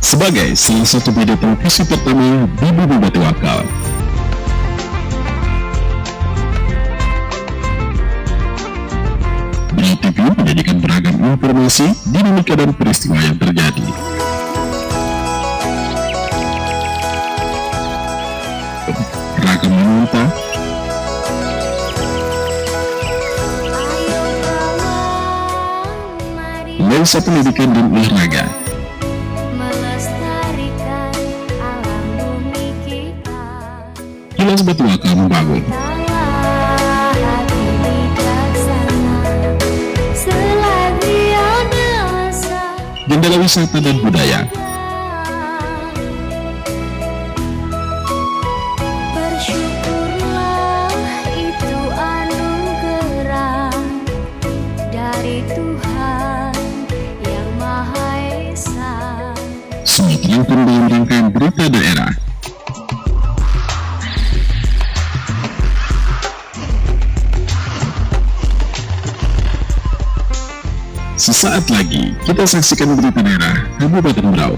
Sebagai salah satu media televisi pertama di Bumi Batu Akal, Brau TV menyajikan beragam informasi, dinamika dan peristiwa yang terjadi. Ragam wanita, lensa pendidikan dan olahraga, Kilas Batu Akal membangun. Jendela wisata dan budaya. Bersyukurlah itu anugerah dari Tuhan yang Maha Esa. Semua terangkum dalam rangkaian berita daerah. Sesaat lagi kita saksikan berita daerah Kabupaten Brau.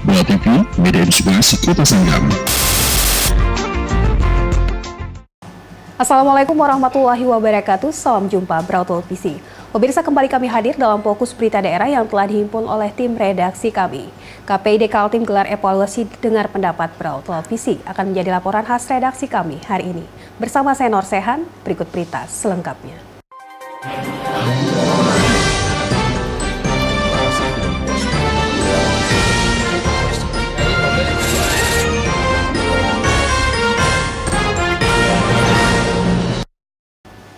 Brau TV, media inspirasi Kota Sanggam. Assalamualaikum warahmatullahi wabarakatuh. Salam jumpa Brau Televisi. Pemirsa, kembali kami hadir dalam fokus berita daerah yang telah dihimpun oleh tim redaksi kami. KPID Kaltim gelar evaluasi dengar pendapat Brau Televisi akan menjadi laporan khas redaksi kami hari ini. Bersama saya Nur Sehan, berikut berita selengkapnya.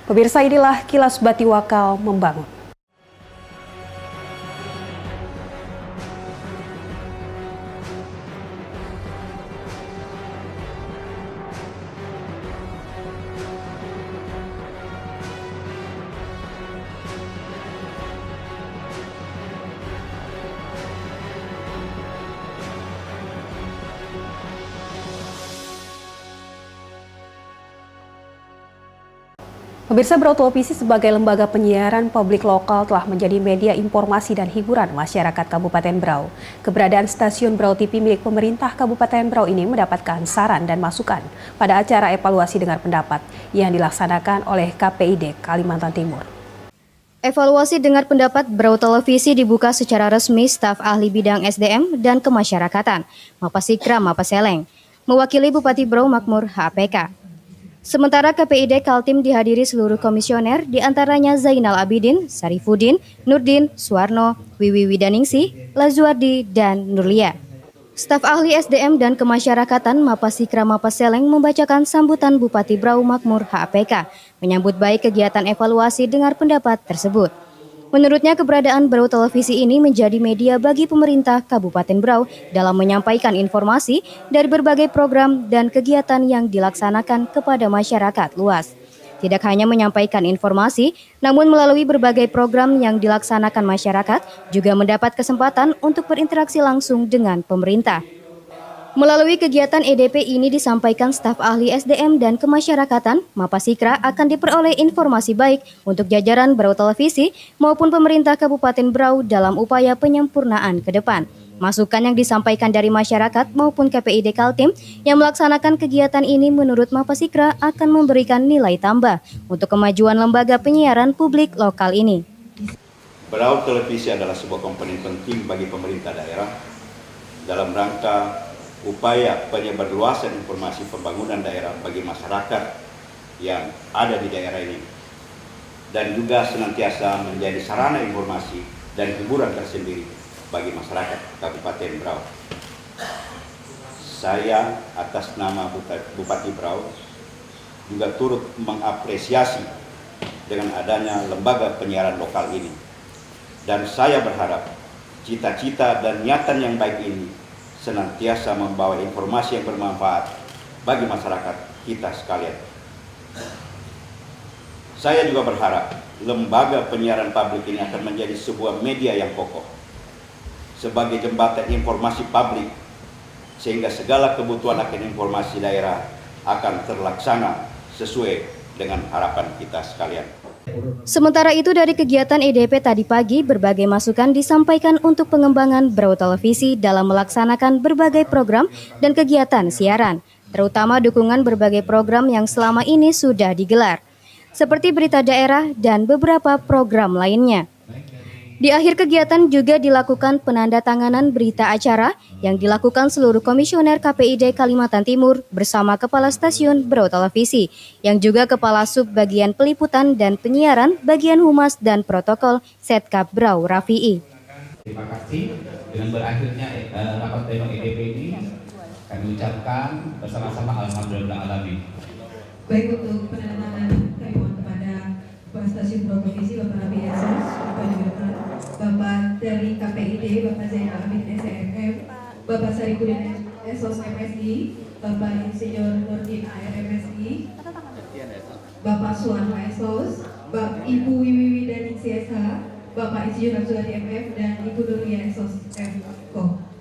Pemirsa, inilah kilas Batu Akal membangun. Pemirsa, Brau Televisi sebagai lembaga penyiaran publik lokal telah menjadi media informasi dan hiburan masyarakat Kabupaten Brau. Keberadaan stasiun Brau TV milik pemerintah Kabupaten Brau ini mendapatkan saran dan masukan pada acara evaluasi dengar pendapat yang dilaksanakan oleh KPID Kalimantan Timur. Evaluasi dengar pendapat Brau Televisi dibuka secara resmi staf ahli bidang SDM dan kemasyarakatan, Mapasikra Mapaseleng, mewakili Bupati Brau Makmur HPK. Sementara KPID Kaltim dihadiri seluruh komisioner, diantaranya Zainal Abidin, Sarifudin, Nurdin, Suwarno, Wiwi Widaningsih, Lazuardi, dan Nurlia. Staf ahli SDM dan kemasyarakatan Mapasikra Mapaseleng membacakan sambutan Bupati Brau Makmur HPK menyambut baik kegiatan evaluasi dengar pendapat tersebut. Menurutnya, keberadaan Brau Televisi ini menjadi media bagi pemerintah Kabupaten Brau dalam menyampaikan informasi dari berbagai program dan kegiatan yang dilaksanakan kepada masyarakat luas. Tidak hanya menyampaikan informasi, namun melalui berbagai program yang dilaksanakan masyarakat juga mendapat kesempatan untuk berinteraksi langsung dengan pemerintah. Melalui kegiatan EDP ini disampaikan staf ahli SDM dan kemasyarakatan, Mapasikra akan diperoleh informasi baik untuk jajaran Brau Televisi maupun pemerintah Kabupaten Brau dalam upaya penyempurnaan ke depan. Masukan yang disampaikan dari masyarakat maupun KPID Kaltim yang melaksanakan kegiatan ini menurut Mapasikra akan memberikan nilai tambah untuk kemajuan lembaga penyiaran publik lokal ini. Brau Televisi adalah sebuah komponen penting bagi pemerintah daerah dalam rangka upaya penyebarluasan informasi pembangunan daerah bagi masyarakat yang ada di daerah ini, dan juga senantiasa menjadi sarana informasi dan hiburan tersendiri bagi masyarakat Kabupaten Berau. Saya atas nama Bupati Berau juga turut mengapresiasi dengan adanya lembaga penyiaran lokal ini. Dan saya berharap cita-cita dan niatan yang baik ini senantiasa membawa informasi yang bermanfaat bagi masyarakat kita sekalian. Saya juga berharap lembaga penyiaran publik ini akan menjadi sebuah media yang kokoh sebagai jembatan informasi publik, sehingga segala kebutuhan akan informasi daerah akan terlaksana sesuai dengan harapan kita sekalian. Sementara itu dari kegiatan EDP tadi pagi, berbagai masukan disampaikan untuk pengembangan Berau Televisi dalam melaksanakan berbagai program dan kegiatan siaran, terutama dukungan berbagai program yang selama ini sudah digelar, seperti berita daerah dan beberapa program lainnya. Di akhir kegiatan juga dilakukan penandatanganan berita acara yang dilakukan seluruh komisioner KPID Kalimantan Timur bersama Kepala Stasiun Berau Televisi, yang juga Kepala Sub Bagian Peliputan dan Penyiaran Bagian Humas dan Protokol Setkap Berau Rafi'i. Terima kasih dengan berakhirnya rapat pleno EDP ini, kami ucapkan bersama-sama alhamdulillah alamin. Baik, untuk penandatanganan kami mohon kepada Kepala Stasiun Berau Televisi Bapak Rabi Esos, Bapak dari KPID, Bapak Zainal Abidin SRM, Bapak Sarikudin Esos MSI, Bapak Insinyur Nurdin ARMSI, Bapak Suwarno Esos, Bapak Ibu Wiwi dan ICSH, Bapak Insinyur Abdullah MF, dan Ibu Nuria Esos MKO.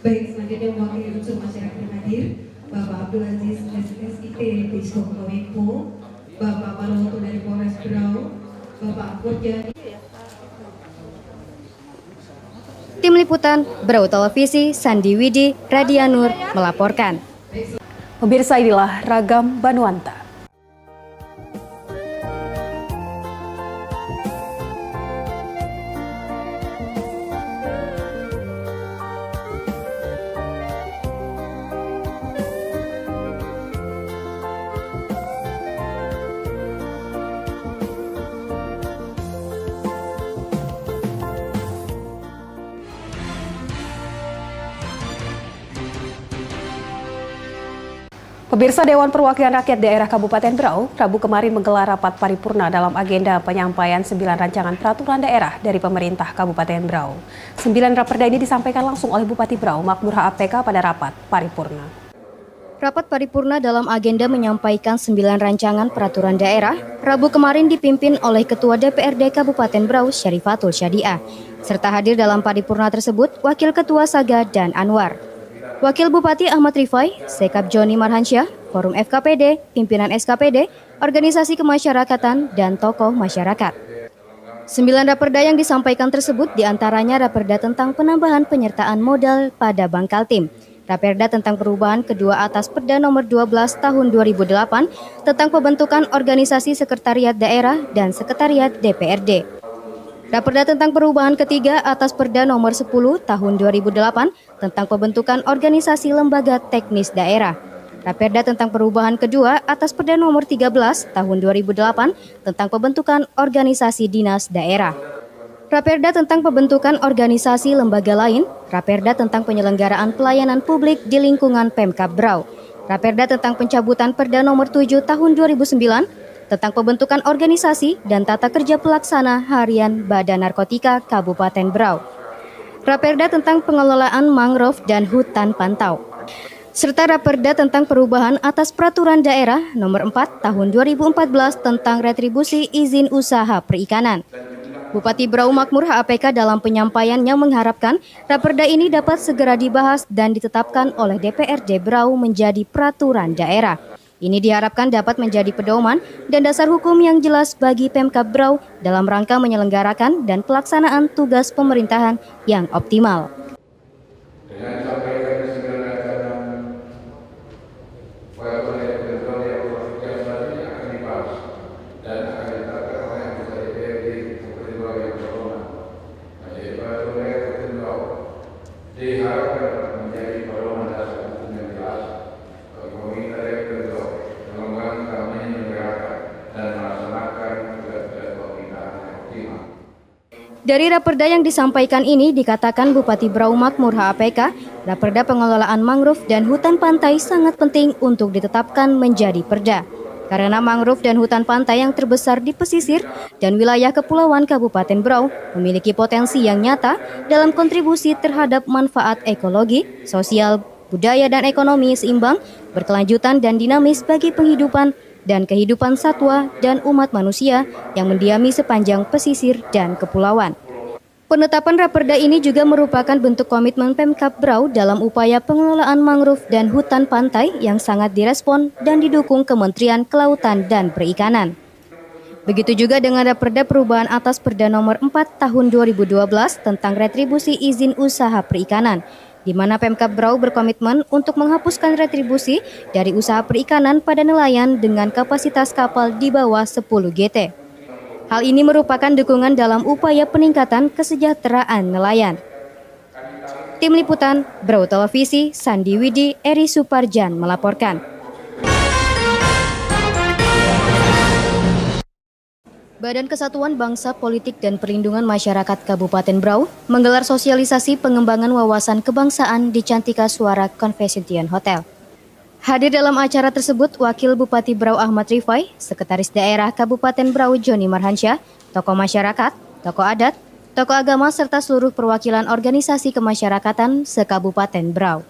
Baik, selanjutnya mewakili unsur masyarakat yang hadir, Bapak Abdul Aziz SSIT Diskop Kominfo, Bapak Paloto dari Polres Berau, Bapak Purjani. Tim Liputan Berau Televisi, Sandi Widi, Radianur melaporkan. Pemirsa, inilah Ragam Banuanta. Pemirsa, Dewan Perwakilan Rakyat Daerah Kabupaten Berau Rabu kemarin menggelar rapat paripurna dalam agenda penyampaian 9 rancangan peraturan daerah dari pemerintah Kabupaten Berau. 9 raperda ini disampaikan langsung oleh Bupati Berau Makmur HAPK pada rapat paripurna. Rapat paripurna dalam agenda menyampaikan 9 rancangan peraturan daerah Rabu kemarin dipimpin oleh Ketua DPRD Kabupaten Berau Syarifatul Syadiah. Serta hadir dalam paripurna tersebut Wakil Ketua Saga dan Anwar, Wakil Bupati Ahmad Rifai, Sekap Joni Marhansyah, Forum FKPD, Pimpinan SKPD, Organisasi Kemasyarakatan, dan tokoh masyarakat. 9 raperda yang disampaikan tersebut diantaranya raperda tentang penambahan penyertaan modal pada Bank Kaltim, raperda tentang perubahan kedua atas Perda nomor 12 tahun 2008 tentang pembentukan organisasi sekretariat daerah dan sekretariat DPRD. Raperda tentang perubahan ketiga atas Perda nomor 10 tahun 2008 tentang pembentukan organisasi lembaga teknis daerah. Raperda tentang perubahan kedua atas Perda nomor 13 tahun 2008 tentang pembentukan organisasi dinas daerah. Raperda tentang pembentukan organisasi lembaga lain, Raperda tentang penyelenggaraan pelayanan publik di lingkungan Pemkab Brau, Raperda tentang pencabutan Perda nomor 7 tahun 2009 tentang pembentukan organisasi dan tata kerja pelaksana harian Badan Narkotika Kabupaten Brau, Raperda tentang pengelolaan mangrove dan hutan pantau, serta Raperda tentang perubahan atas Peraturan Daerah Nomor 4 Tahun 2014 tentang retribusi izin usaha perikanan. Bupati Brau Makmur HAPK dalam penyampaiannya mengharapkan Raperda ini dapat segera dibahas dan ditetapkan oleh DPRD Brau menjadi peraturan daerah. Ini diharapkan dapat menjadi pedoman dan dasar hukum yang jelas bagi Pemkab Brau dalam rangka menyelenggarakan dan pelaksanaan tugas pemerintahan yang optimal. Dari Raperda yang disampaikan ini dikatakan Bupati Brau Makmur HAPK, Raperda pengelolaan mangrove dan hutan pantai sangat penting untuk ditetapkan menjadi perda. Karena mangrove dan hutan pantai yang terbesar di pesisir dan wilayah kepulauan Kabupaten Brau memiliki potensi yang nyata dalam kontribusi terhadap manfaat ekologi, sosial, budaya dan ekonomi seimbang, berkelanjutan dan dinamis bagi penghidupan dan kehidupan satwa dan umat manusia yang mendiami sepanjang pesisir dan kepulauan. Penetapan Raperda ini juga merupakan bentuk komitmen Pemkab Brau dalam upaya pengelolaan mangrove dan hutan pantai yang sangat direspon dan didukung Kementerian Kelautan dan Perikanan. Begitu juga dengan Raperda perubahan atas Perda nomor 4 tahun 2012 tentang retribusi izin usaha perikanan, di mana Pemkab Brau berkomitmen untuk menghapuskan retribusi dari usaha perikanan pada nelayan dengan kapasitas kapal di bawah 10 GT. Hal ini merupakan dukungan dalam upaya peningkatan kesejahteraan nelayan. Tim Liputan, Brau Televisi, Sandi Widi, Eri Suparjan melaporkan. Badan Kesatuan Bangsa Politik dan Perlindungan Masyarakat Kabupaten Brau menggelar sosialisasi pengembangan wawasan kebangsaan di Cantika Suara Convention Hotel. Hadir dalam acara tersebut Wakil Bupati Brau Ahmad Rifai, Sekretaris Daerah Kabupaten Brau Joni Marhansyah, tokoh masyarakat, tokoh adat, tokoh agama serta seluruh perwakilan organisasi kemasyarakatan se-Kabupaten Brau.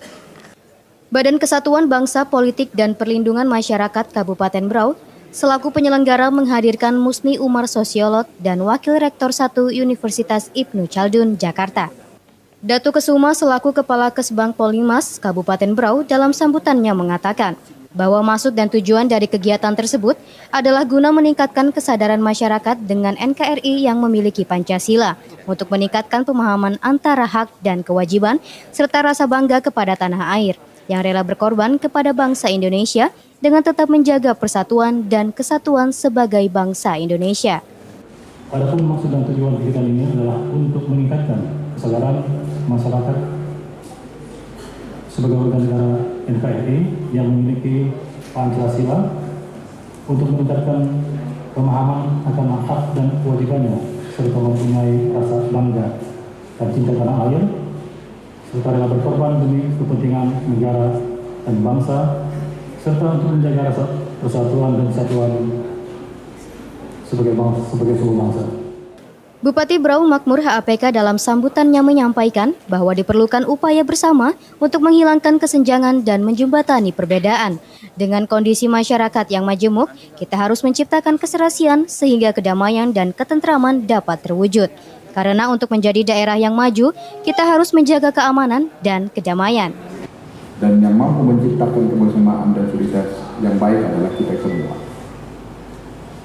Badan Kesatuan Bangsa Politik dan Perlindungan Masyarakat Kabupaten Brau selaku penyelenggara menghadirkan Musni Umar Sosiolog dan Wakil Rektor 1 Universitas Ibnu Khaldun, Jakarta. Datu Kesuma selaku Kepala Kesbang Polimas Kabupaten Brau dalam sambutannya mengatakan bahwa maksud dan tujuan dari kegiatan tersebut adalah guna meningkatkan kesadaran masyarakat dengan NKRI yang memiliki Pancasila untuk meningkatkan pemahaman antara hak dan kewajiban serta rasa bangga kepada tanah air yang rela berkorban kepada bangsa Indonesia dengan tetap menjaga persatuan dan kesatuan sebagai bangsa Indonesia. Adapun maksud dan tujuan kegiatan ini adalah untuk meningkatkan kesadaran masyarakat sebagai warga negara NKRI yang memiliki Pancasila untuk meningkatkan pemahaman akan hak dan kewajibannya serta mempunyai rasa bangga dan cinta tanah air serta rela berkorban demi kepentingan negara dan bangsa serta untuk menjaga rasa persatuan dan kesatuan sebagai suku bangsa. Bupati Brau Makmur HAPK dalam sambutannya menyampaikan bahwa diperlukan upaya bersama untuk menghilangkan kesenjangan dan menjembatani perbedaan. Dengan kondisi masyarakat yang majemuk, kita harus menciptakan keserasian sehingga kedamaian dan ketentraman dapat terwujud. Karena untuk menjadi daerah yang maju, kita harus menjaga keamanan dan kedamaian. Dan yang mampu menciptakan kebersamaan dan solidaritas yang baik adalah kita semua.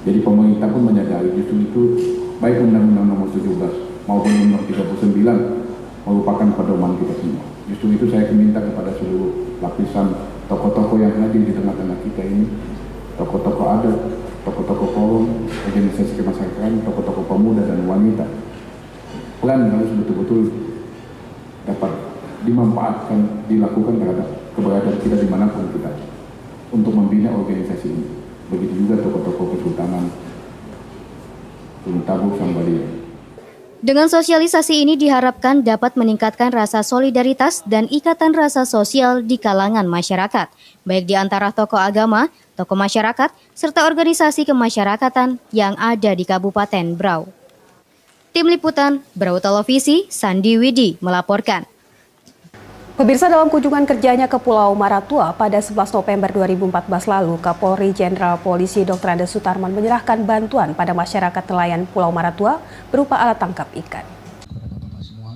Jadi pemerintah pun menyadari justru itu baik Undang-Undang Nomor 17 maupun Nomor 39 merupakan pedoman kita semua. Justru itu saya meminta kepada seluruh lapisan tokoh-tokoh yang hadir di tengah-tengah kita ini, tokoh-tokoh adat, tokoh-tokoh forum, organisasi kemasyarakatan, tokoh-tokoh pemuda dan wanita. Pelan harus betul-betul dapat dimanfaatkan, dilakukan terhadap keberadaan kita dimanapun kita. untuk membina organisasi ini. Begitu juga tokoh-tokoh Kesultanan Gunung Tabuk Sambalia. Dengan sosialisasi ini diharapkan dapat meningkatkan rasa solidaritas dan ikatan rasa sosial di kalangan masyarakat, baik di antara tokoh agama, tokoh masyarakat, serta organisasi kemasyarakatan yang ada di Kabupaten Brau. Tim Liputan, Brau Televisi, Sandi Widi melaporkan. Pemirsa, dalam kunjungan kerjanya ke Pulau Maratua pada 11 November 2014 lalu, Kapolri Jenderal Polisi Dr. Andes Sutarman menyerahkan bantuan pada masyarakat nelayan Pulau Maratua berupa alat tangkap ikan.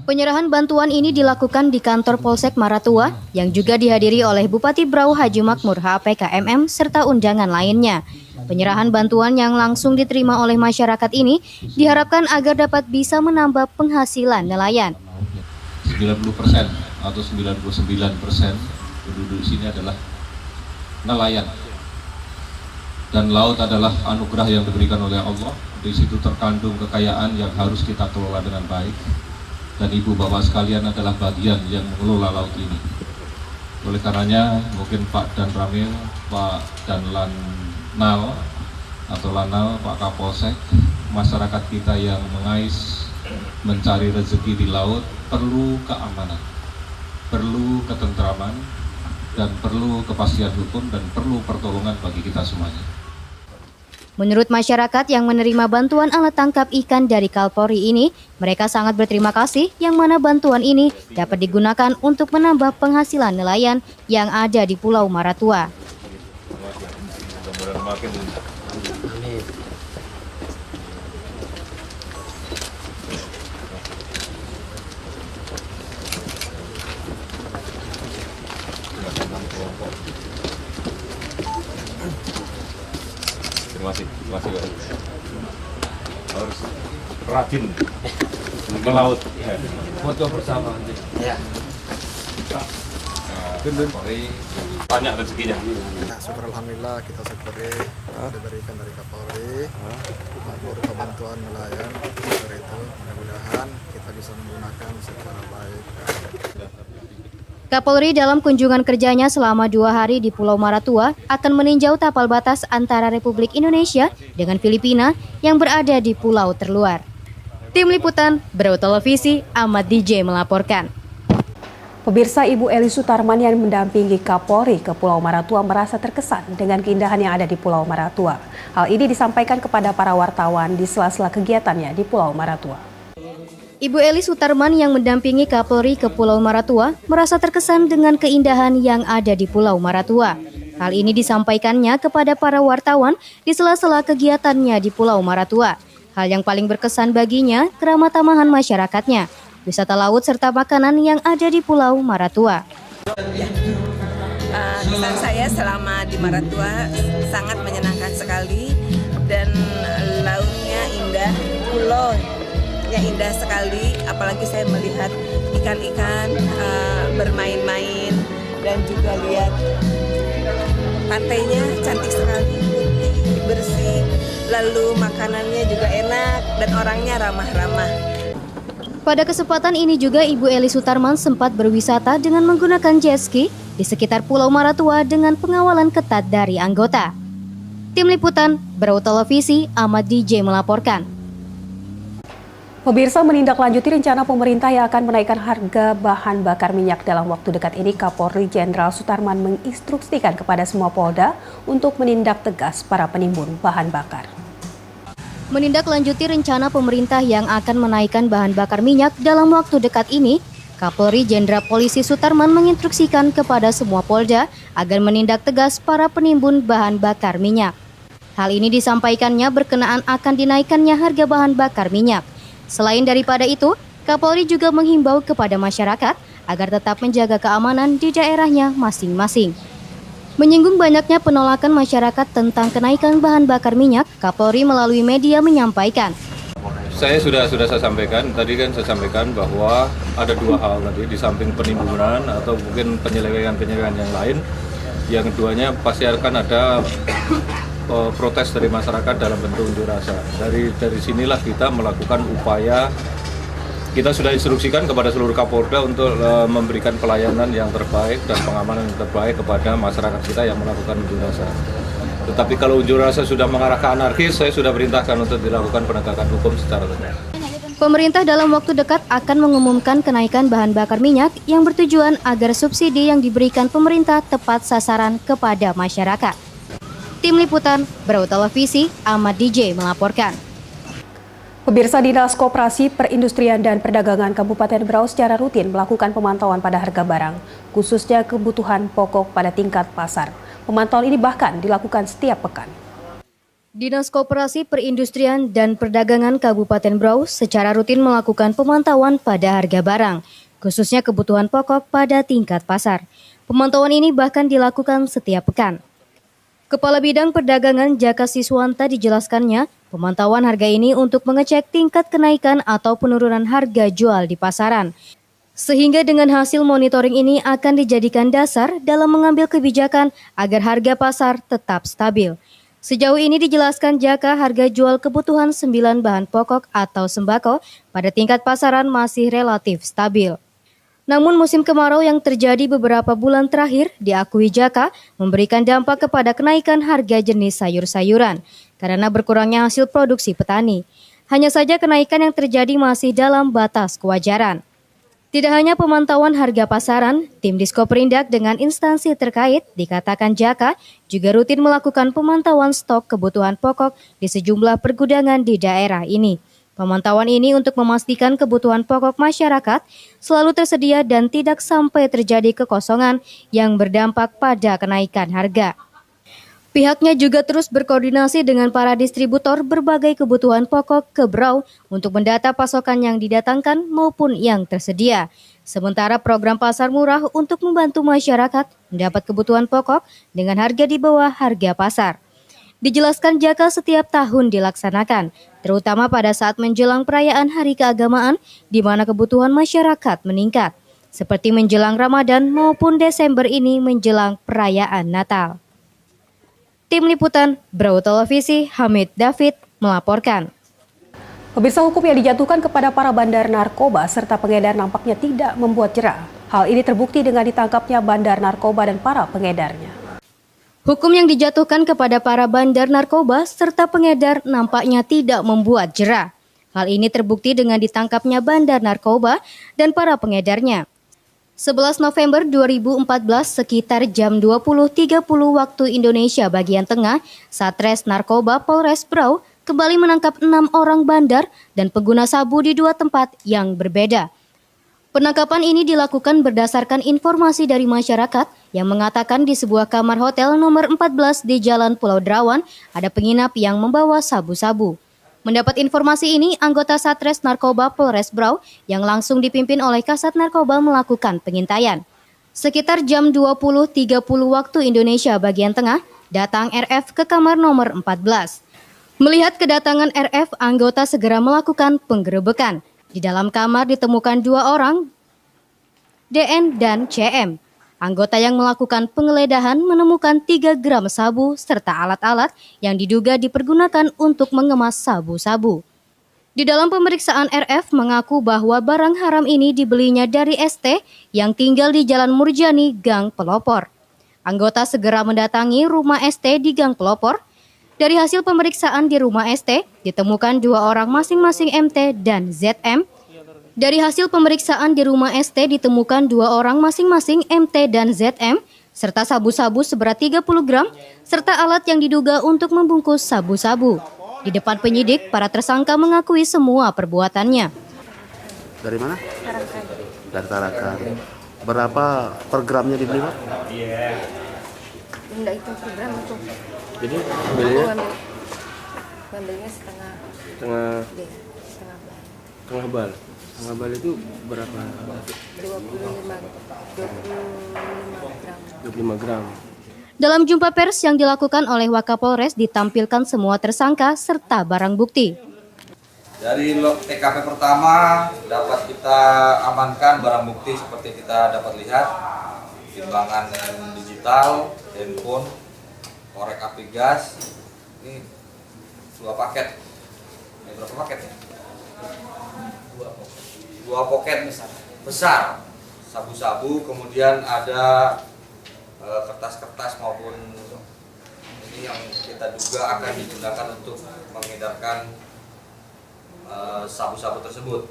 Penyerahan bantuan ini dilakukan di kantor Polsek Maratua yang juga dihadiri oleh Bupati Brau Haji Makmur HPK MM serta undangan lainnya. Penyerahan bantuan yang langsung diterima oleh masyarakat ini diharapkan agar dapat bisa menambah penghasilan nelayan. 90% atau 99% penduduk sini adalah nelayan. Dan laut adalah anugerah yang diberikan oleh Allah. Di situ terkandung kekayaan yang harus kita kelola dengan baik. Dan ibu bapak sekalian adalah bagian yang mengelola laut ini. Oleh karenanya mungkin Pak Dan Ramil, Pak Dan Lanal atau Lanal, Pak Kapolsek, masyarakat kita yang mengais mencari rezeki di laut perlu keamanan, perlu ketentraman, dan perlu kepastian hukum, dan perlu pertolongan bagi kita semuanya. Menurut masyarakat yang menerima bantuan alat tangkap ikan dari Kapolri ini, mereka sangat berterima kasih yang mana bantuan ini dapat digunakan untuk menambah penghasilan nelayan yang ada di Pulau Maratua. Terima kasih. Harus rajin ke laut. Foto bersama. Ya. Banyak rezekinya. Nah, syukur alhamdulillah kita syukuri diberikan dari Kapolri berupa bantuan nelayan. Dari itu mudah-mudahan kita bisa menggunakan secara baik. Kapolri dalam kunjungan kerjanya selama 2 hari di Pulau Maratua akan meninjau tapal batas antara Republik Indonesia dengan Filipina yang berada di pulau terluar. Tim Liputan, Brau Televisi, Ahmad DJ melaporkan. Pemirsa, Ibu Eli Sutarman yang mendampingi Kapolri ke Pulau Maratua merasa terkesan dengan keindahan yang ada di Pulau Maratua. Hal ini disampaikan kepada para wartawan di sela-sela kegiatannya di Pulau Maratua. Ibu Eli Sutarman yang mendampingi Kapolri ke Pulau Maratua merasa terkesan dengan keindahan yang ada di Pulau Maratua. Hal ini disampaikannya kepada para wartawan di sela-sela kegiatannya di Pulau Maratua. Hal yang paling berkesan baginya keramah tamahan masyarakatnya, wisata laut serta makanan yang ada di Pulau Maratua. Kesan saya selama di Maratua sangat menyenangkan sekali dan lautnya indah, pulau indah sekali, apalagi saya melihat ikan-ikan bermain-main dan juga lihat pantainya cantik sekali, putih, bersih, lalu makanannya juga enak dan orangnya ramah-ramah. Pada kesempatan ini juga Ibu Eli Sutarman sempat berwisata dengan menggunakan jet ski di sekitar Pulau Maratua dengan pengawalan ketat dari anggota. Tim Liputan, Brau Televisi, Ahmad DJ melaporkan. Pemirsa, menindaklanjuti rencana pemerintah yang akan menaikkan harga bahan bakar minyak dalam waktu dekat ini, Kapolri Jenderal Sutarman menginstruksikan kepada semua Polda untuk menindak tegas para penimbun bahan bakar. Menindaklanjuti rencana pemerintah yang akan menaikkan bahan bakar minyak dalam waktu dekat ini, Kapolri Jenderal Polisi Sutarman menginstruksikan kepada semua Polda agar menindak tegas para penimbun bahan bakar minyak. Hal ini disampaikannya berkenaan akan dinaikannya harga bahan bakar minyak. Selain daripada itu, Kapolri juga menghimbau kepada masyarakat agar tetap menjaga keamanan di daerahnya masing-masing. Menyinggung banyaknya penolakan masyarakat tentang kenaikan bahan bakar minyak, Kapolri melalui media menyampaikan. Saya sudah saya sampaikan, tadi kan saya sampaikan bahwa ada 2 hal tadi, di samping penimbunan atau mungkin penyelewengan yang lain. Yang keduanya pasti akan ada protes dari masyarakat dalam bentuk unjuk rasa. Dari sinilah kita melakukan upaya Kita sudah instruksikan kepada seluruh Kapolda untuk memberikan pelayanan yang terbaik dan pengamanan yang terbaik kepada masyarakat kita yang melakukan unjuk rasa. Tetapi kalau unjuk rasa sudah mengarah ke anarkis, saya sudah perintahkan untuk dilakukan penegakan hukum secara tegas. Pemerintah dalam waktu dekat akan mengumumkan kenaikan bahan bakar minyak yang bertujuan agar subsidi yang diberikan pemerintah tepat sasaran kepada masyarakat. Tim Liputan, Brau Televisi, Ahmad DJ melaporkan. Pemirsa, Dinas Koperasi Perindustrian dan Perdagangan Kabupaten Berau secara rutin melakukan pemantauan pada harga barang, khususnya kebutuhan pokok pada tingkat pasar. Pemantauan ini bahkan dilakukan setiap pekan. Dinas Koperasi Perindustrian dan Perdagangan Kabupaten Berau secara rutin melakukan pemantauan pada harga barang, khususnya kebutuhan pokok pada tingkat pasar. Pemantauan ini bahkan dilakukan setiap pekan. Kepala Bidang Perdagangan Jaka Siswanta dijelaskannya, pemantauan harga ini untuk mengecek tingkat kenaikan atau penurunan harga jual di pasaran. Sehingga dengan hasil monitoring ini akan dijadikan dasar dalam mengambil kebijakan agar harga pasar tetap stabil. Sejauh ini dijelaskan Jaka, harga jual kebutuhan 9 bahan pokok atau sembako pada tingkat pasaran masih relatif stabil. Namun musim kemarau yang terjadi beberapa bulan terakhir diakui Jaka memberikan dampak kepada kenaikan harga jenis sayur-sayuran karena berkurangnya hasil produksi petani. Hanya saja kenaikan yang terjadi masih dalam batas kewajaran. Tidak hanya pemantauan harga pasaran, tim Diskoperindak dengan instansi terkait dikatakan Jaka juga rutin melakukan pemantauan stok kebutuhan pokok di sejumlah pergudangan di daerah ini. Pemantauan ini untuk memastikan kebutuhan pokok masyarakat selalu tersedia dan tidak sampai terjadi kekosongan yang berdampak pada kenaikan harga. Pihaknya juga terus berkoordinasi dengan para distributor berbagai kebutuhan pokok ke Berau untuk mendata pasokan yang didatangkan maupun yang tersedia. Sementara program pasar murah untuk membantu masyarakat mendapat kebutuhan pokok dengan harga di bawah harga pasar. Dijelaskan Jaka setiap tahun dilaksanakan, terutama pada saat menjelang perayaan hari keagamaan di mana kebutuhan masyarakat meningkat, seperti menjelang Ramadan maupun Desember ini menjelang perayaan Natal. Tim Liputan, Brau Televisi, Hamid David melaporkan. Pemirsa, hukum yang dijatuhkan kepada para bandar narkoba serta pengedar nampaknya tidak membuat jera. Hal ini terbukti dengan ditangkapnya bandar narkoba dan para pengedarnya. Hukum yang dijatuhkan kepada para bandar narkoba serta pengedar nampaknya tidak membuat jera. Hal ini terbukti dengan ditangkapnya bandar narkoba dan para pengedarnya. 11 November 2014 sekitar jam 20.30 waktu Indonesia bagian tengah, Satres Narkoba Polres Berau kembali menangkap 6 orang bandar dan pengguna sabu di 2 tempat yang berbeda. Penangkapan ini dilakukan berdasarkan informasi dari masyarakat yang mengatakan di sebuah kamar hotel nomor 14 di Jalan Pulau Derawan ada penginap yang membawa sabu-sabu. Mendapat informasi ini, anggota Satres Narkoba Polres Berau yang langsung dipimpin oleh Kasat Narkoba melakukan pengintaian. Sekitar jam 20.30 waktu Indonesia bagian tengah, datang RF ke kamar nomor 14. Melihat kedatangan RF, anggota segera melakukan penggerebekan. Di dalam kamar ditemukan 2 orang, DN dan CM. Anggota yang melakukan penggeledahan menemukan 3 gram sabu serta alat-alat yang diduga dipergunakan untuk mengemas sabu-sabu. Di dalam pemeriksaan RF mengaku bahwa barang haram ini dibelinya dari ST yang tinggal di Jalan Murjani, Gang Pelopor. Anggota segera mendatangi rumah ST di Gang Pelopor. Dari hasil pemeriksaan di rumah ST, ditemukan 2 orang masing-masing MT dan ZM. Dari hasil pemeriksaan di rumah ST ditemukan 2 orang masing-masing MT dan ZM, serta sabu-sabu seberat 30 gram, serta alat yang diduga untuk membungkus sabu-sabu. Di depan penyidik, para tersangka mengakui semua perbuatannya. Dari mana? Tarakan. Dari Tarakan. Berapa per gramnya dibeli, Pak? Enggak itu per gram itu. Jadi belinya? Ngambilnya setengah bal. Setengah bal itu berapa? 25 gram. Dalam jumpa pers yang dilakukan oleh Wakapolres ditampilkan semua tersangka serta barang bukti. Dari TKP pertama dapat kita amankan barang bukti seperti kita dapat lihat, timbangan digital, handphone, korek api gas, ini 2 paket. Ini berapa paket ya? 2 2 poket besar sabu-sabu, kemudian ada kertas-kertas maupun ini yang kita duga akan digunakan untuk mengedarkan sabu-sabu tersebut.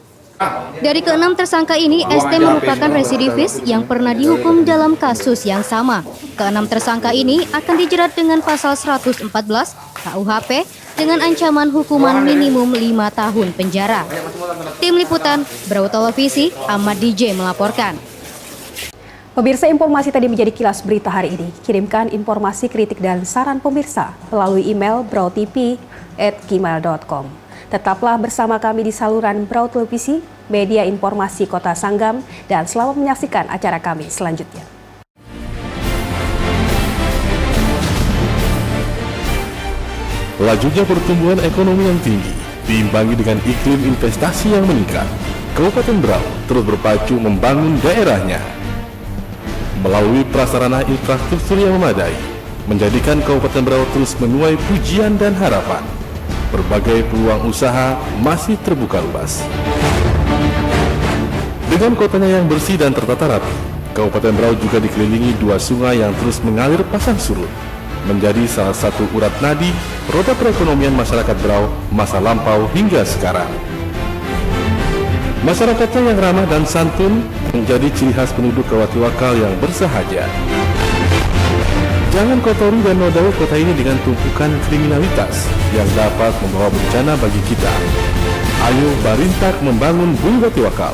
Dari ke-6 tersangka ini, ST merupakan residivis yang pernah dihukum dalam kasus yang sama. Ke-6 tersangka ini akan dijerat dengan pasal 114 KUHP dengan ancaman hukuman minimum 5 tahun penjara. Tim Liputan, Brau Televisi, Ahmad DJ melaporkan. Pemirsa, informasi tadi menjadi kilas berita hari ini. Kirimkan informasi, kritik, dan saran pemirsa melalui email brautv@gmail.com. Tetaplah bersama kami di saluran Brau Televisi, media informasi Kota Sanggam, dan selamat menyaksikan acara kami selanjutnya. Lajunya pertumbuhan ekonomi yang tinggi diimbangi dengan iklim investasi yang meningkat. Kabupaten Brau terus berpacu membangun daerahnya. Melalui prasarana infrastruktur yang memadai, menjadikan Kabupaten Brau terus menuai pujian dan harapan. Berbagai peluang usaha masih terbuka luas. Dengan kotanya yang bersih dan tertata rapi, Kabupaten Brau juga dikelilingi 2 sungai yang terus mengalir pasang surut, menjadi salah satu urat nadi roda perekonomian masyarakat Brau masa lampau hingga sekarang. Masyarakatnya yang ramah dan santun menjadi ciri khas penduduk Kawatiwakal yang bersahaja. Jangan kotori dan nodai kota ini dengan tumpukan kriminalitas yang dapat membawa bencana bagi kita. Ayo Barintak membangun Bumi Watiwakal,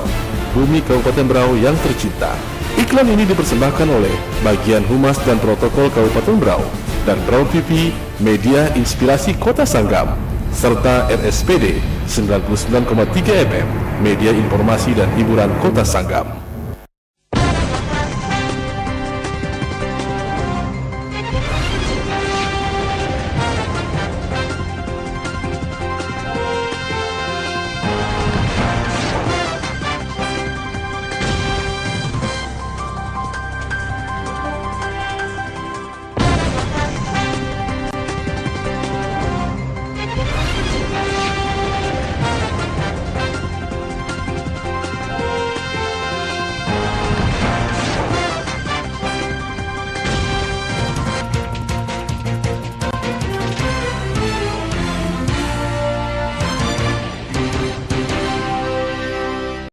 bumi Kabupaten Brau yang tercinta. Iklan ini dipersembahkan oleh Bagian Humas dan Protokol Kabupaten Brau dan Brau TV, media inspirasi Kota Sanggam, serta RSPD 99,3 FM, media informasi dan hiburan Kota Sanggam.